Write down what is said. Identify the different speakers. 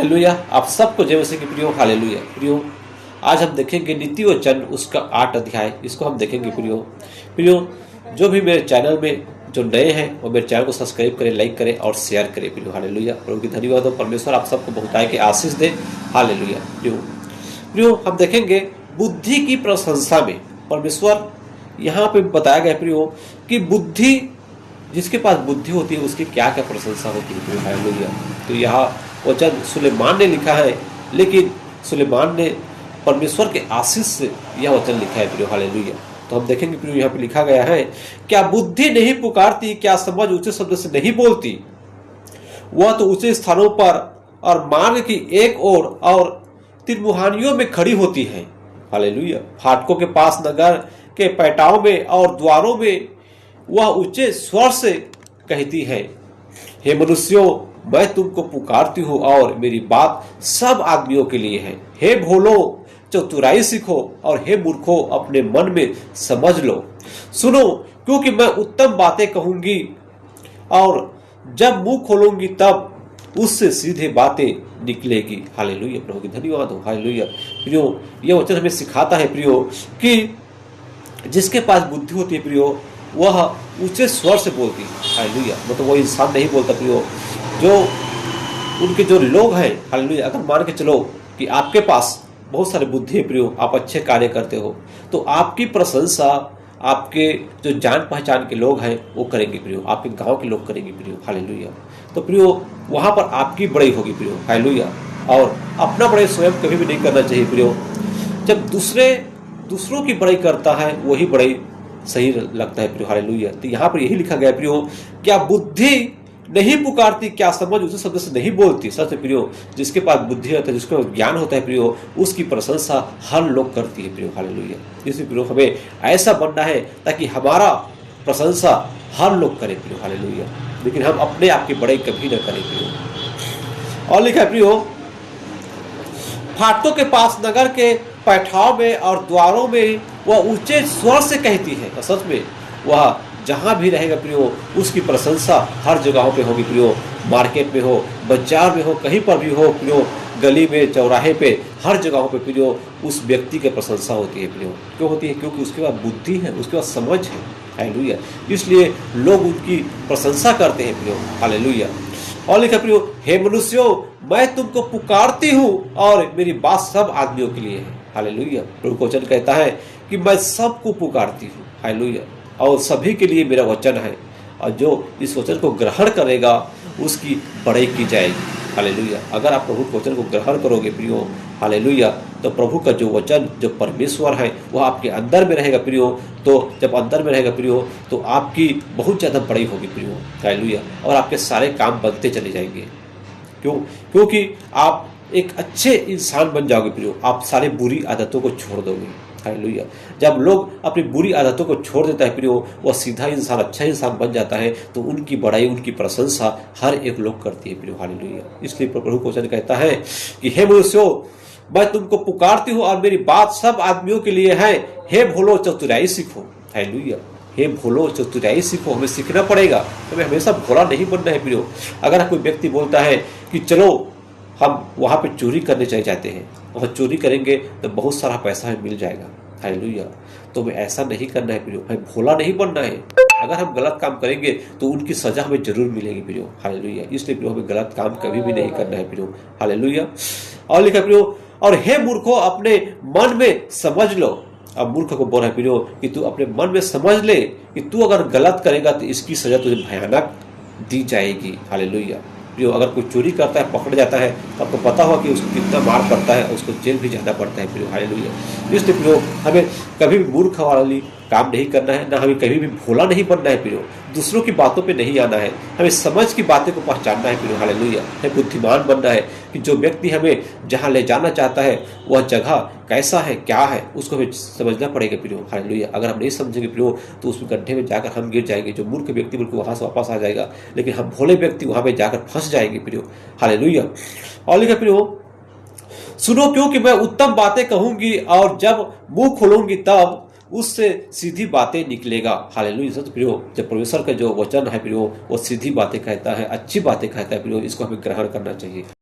Speaker 1: Hallelujah. आप सबको जय मसीह की प्रियो। हालेलुया। प्रियो, आज हम देखेंगे नीति वचन उसका 8 अध्याय, इसको हम देखेंगे प्रियो। प्रियो, जो भी मेरे चैनल में जो नए हैं वो मेरे चैनल को सब्सक्राइब करें, लाइक करें और शेयर करें प्रियो। हालेलुया। प्रभु की धन्यवाद हो, परमेश्वर आप सबको बहुतायत की आशीष दे। हालेलुया। प्रियो प्रियो, हम देखेंगे बुद्धि की प्रशंसा में परमेश्वर यहाँ पे बताया गया प्रियो कि बुद्धि, जिसके पास बुद्धि होती है उसकी क्या क्या प्रशंसा होती है प्रियो। हालेलुया। तो यहाँ वचन सुलेमान ने लिखा है, लेकिन सुलेमान ने परमेश्वर के आशीष से यह वचन लिखा है प्रियो। हालेलुया। तो हम देखेंगे प्रियो, यहाँ पे लिखा गया है, क्या बुद्धि नहीं पुकारती, क्या समझ ऊंचे शब्द से नहीं बोलती। वह तो ऊंचे स्थानों पर और मार्ग की एक ओर और तिरमुहानियों में खड़ी होती है। हालेलुया। फाटकों के पास, नगर के पैटाओं में और द्वारों में वह ऊंचे स्वर से कहती है, हे मनुष्यों, मैं तुमको पुकारती हूँ और मेरी बात सब आदमियों के लिए है। हे भोलो, चतुराई सीखो और हे मूर्खों, अपने मन में समझ लो। सुनो, क्योंकि मैं उत्तम बातें कहूंगी और जब मुंह खोलूंगी तब उससे सीधे बातें निकलेगी। हालेलुया। प्रभु की धन्यवाद हो। हालेलुया। प्रियो, यह वचन हमें सिखाता है प्रियो कि जिसके पास बुद्धि होती है प्रियो, वह ऊंचे स्वर से बोलती है। हालेलुया। मतलब वो इंसान नहीं बोलता प्रियो, जो उनके जो लोग हैं। हालेलुया। अगर मान के चलो कि आपके पास बहुत सारे बुद्धि है प्रियो, आप अच्छे कार्य करते हो, तो आपकी प्रशंसा आपके जो जान पहचान के लोग हैं वो करेंगे प्रियो, आपके गांव के लोग करेंगे प्रियो। हालेलुया। तो प्रियो, वहां पर आपकी बड़ाई होगी प्रियो। हालेलुया। और अपना बड़ाई स्वयं कभी भी नहीं करना चाहिए प्रियो। जब दूसरों की बड़ाई करता है वही बड़ाई सही लगता है प्रियो। हालेलुया। तो यहाँ पर यही लिखा गया प्रियो, क्या बुद्धि नहीं पुकारती, क्या समझ उसे शब्द से नहीं बोलती। सच प्रियो, जिसके पास बुद्धि होता है, जिसको ज्ञान होता है प्रियो, उसकी प्रशंसा हर लोग करती है प्रियो। हालेलुया। इसलिए प्रियो, हमें ऐसा बनना है ताकि हमारा प्रशंसा हर लोग करे प्रियो। हालेलुया। लेकिन हम अपने आप की बड़ाई कभी न करें प्रियो। और लिखा है प्रियो, फाटकों के पास, नगर के पैठाओं में और द्वारों में वह ऊंचे स्वर से कहती है। और सच में वह जहां भी रहेगा प्रियो, उसकी प्रशंसा हर जगहों पे होगी प्रियो। मार्केट में हो, बाजार में हो, कहीं पर भी हो प्रियो, गली में, चौराहे पे, हर जगहों पे प्रियो उस व्यक्ति की प्रशंसा होती है प्रियो। क्यों होती है? क्योंकि उसके पास बुद्धि है, उसके पास समझ है। हालेलुया। इसलिए लोग उनकी प्रशंसा करते हैं प्रियो। हालेलुया। और लिखा प्रियो, हे मनुष्यों, मैं तुमको पुकारती हूँ और मेरी बात सब आदमियों के लिए है। हालेलुया। प्रभु का वचन कहता है कि मैं सबको पुकारती हूँ। हालेलुया। और सभी के लिए मेरा वचन है, और जो इस वचन को ग्रहण करेगा उसकी बड़ाई की जाएगी। हालेलुया। अगर आप प्रभु के वचन को ग्रहण करोगे प्रियो, हालेलुया, तो प्रभु का जो वचन, जो परमेश्वर है, वह आपके अंदर में रहेगा प्रियो। तो जब अंदर में रहेगा प्रियो, तो आपकी बहुत ज़्यादा बड़ाई होगी प्रियो। हालेलुया। और आपके सारे काम बनते चले जाएंगे। क्योंकि आप एक अच्छे इंसान बन जाओगे प्रियो। आप सारे बुरी आदतों को छोड़ दोगे। हालेलुया। जब लोग अपनी बुरी आदतों को छोड़ देता है प्रियो, वह सीधा इंसान, अच्छा इंसान बन जाता है, तो उनकी बड़ाई, उनकी प्रशंसा हर एक लोग करती है प्रियो। हालेलुया। इसलिए प्रभु का वचन कहता है कि हे मनुष्यों, मैं तुमको पुकारती हूँ और मेरी बात सब आदमियों के लिए है। हे भोलो, चतुराई सीखो। हालेलुया। हे भोलो, चतुराई सीखो। हमें सीखना पड़ेगा, हमें हमेशा भोला नहीं बनना है प्रियो। अगर कोई व्यक्ति बोलता है कि चलो हम वहाँ पे चोरी करने चले जाते हैं, वहाँ चोरी करेंगे तो बहुत सारा पैसा हमें मिल जाएगा। हालेलुया। तो हमें ऐसा नहीं करना है प्रियो, हमें भोला नहीं बनना है। अगर हम गलत काम करेंगे तो उनकी सजा हमें जरूर मिलेगी प्रियो। हालेलुया। इसलिए प्रियो, हमें गलत काम कभी भी नहीं करना है प्रियो। हालेलुया। और लिखा प्रियो, और हे मूर्खों, अपने मन में समझ लो। अब मूर्ख को बोल रहा है प्रियो कि तू अपने मन में समझ ले कि तू अगर गलत करेगा तो इसकी सजा तुझे भयानक दी जाएगी। हालेलुया। जो अगर कोई चोरी करता है, पकड़ जाता है, तो आपको पता होगा कि उसको कितना मार पड़ता है, उसको जेल भी जाना पड़ता है प्रियो। हालेलुया। इसलिए प्रियो, हमें कभी भी मूर्ख वाली काम नहीं करना है, ना हमें कभी भी भोला नहीं बनना है प्रियो। दूसरों की बातों पे नहीं आना है, हमें समझ की बातें को पहचानना है प्रियो। हालेलुया। हमें बुद्धिमान बनना है कि जो व्यक्ति हमें जहाँ ले जाना चाहता है वह जगह कैसा है, क्या है, उसको हमें समझना पड़ेगा प्रियो। हालेलुया। अगर हम नहीं समझेंगे प्रियो, तो उस गड्ढे में जाकर हम गिर जाएंगे। जो मूर्ख व्यक्ति बिल्कुल वहां से वापस आ जाएगा, लेकिन हम भोले व्यक्ति वहां पे जाकर फंस जाएंगे प्रियो। हालेलुया। और लिखा प्रियो, सुनो, क्योंकि मैं उत्तम बातें कहूंगी और जब मुंह खोलूंगी तब उससे सीधी बातें निकलेगा। हालेलुया। सच प्रियो, जब परमेश्वर का जो वचन है प्रियो, वो सीधी बातें कहता है, अच्छी बातें कहता है प्रियो। इसको हमें ग्रहण करना चाहिए।